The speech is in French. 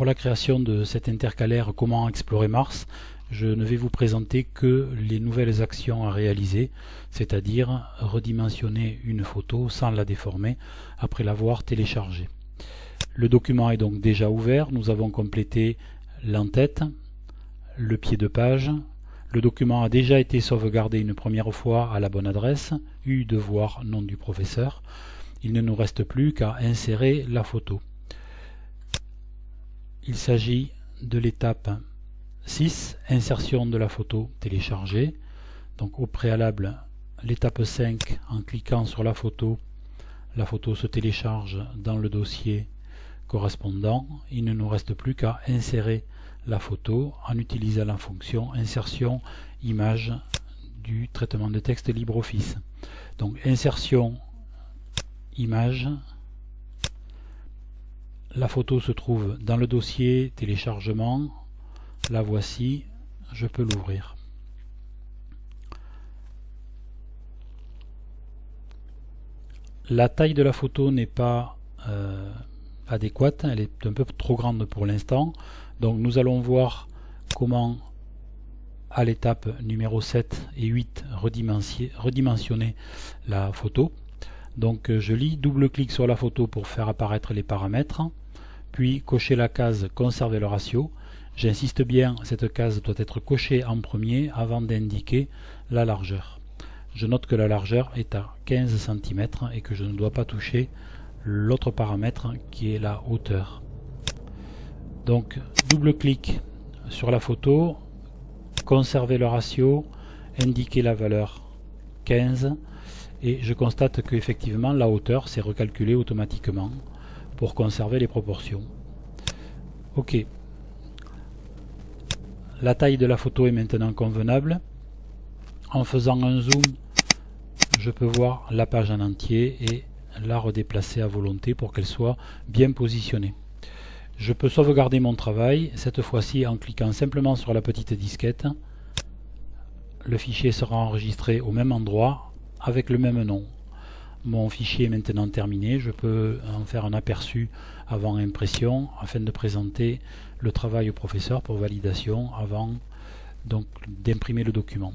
Pour la création de cet intercalaire Comment explorer Mars, je ne vais vous présenter que les nouvelles actions à réaliser, c'est-à-dire redimensionner une photo sans la déformer après l'avoir téléchargée. Le document est donc déjà ouvert, nous avons complété l'en-tête, le pied de page. Le document a déjà été sauvegardé une première fois à la bonne adresse, U-devoir nom du professeur. Il ne nous reste plus qu'à insérer la photo. Il s'agit de l'étape 6, insertion de la photo téléchargée. Donc au préalable, l'étape 5, en cliquant sur la photo se télécharge dans le dossier correspondant. Il ne nous reste plus qu'à insérer la photo en utilisant la fonction insertion image du traitement de texte LibreOffice. Donc insertion image, la photo se trouve dans le dossier téléchargement, la voici, je peux l'ouvrir. La taille de la photo n'est pas adéquate, elle est un peu trop grande pour l'instant, donc nous allons voir comment à l'étape numéro 7 et 8 redimensionner la photo. Donc je double-clique sur la photo pour faire apparaître les paramètres, puis cocher la case conserver le ratio. J'insiste bien, cette case doit être cochée en premier avant d'indiquer la largeur. Je note que la largeur est à 15 cm et que je ne dois pas toucher l'autre paramètre qui est la hauteur. Donc double-clic sur la photo, conserver le ratio, indiquer la valeur 15 et je constate qu'effectivement la hauteur s'est recalculée automatiquement pour conserver les proportions. Ok. La taille de la photo est maintenant convenable. En faisant un zoom, je peux voir la page en entier et la redéplacer à volonté pour qu'elle soit bien positionnée. Je peux sauvegarder mon travail, cette fois-ci en cliquant simplement sur la petite disquette. Le fichier sera enregistré au même endroit avec le même nom. Mon fichier est maintenant terminé, je peux en faire un aperçu avant impression afin de présenter le travail au professeur pour validation avant donc d'imprimer le document.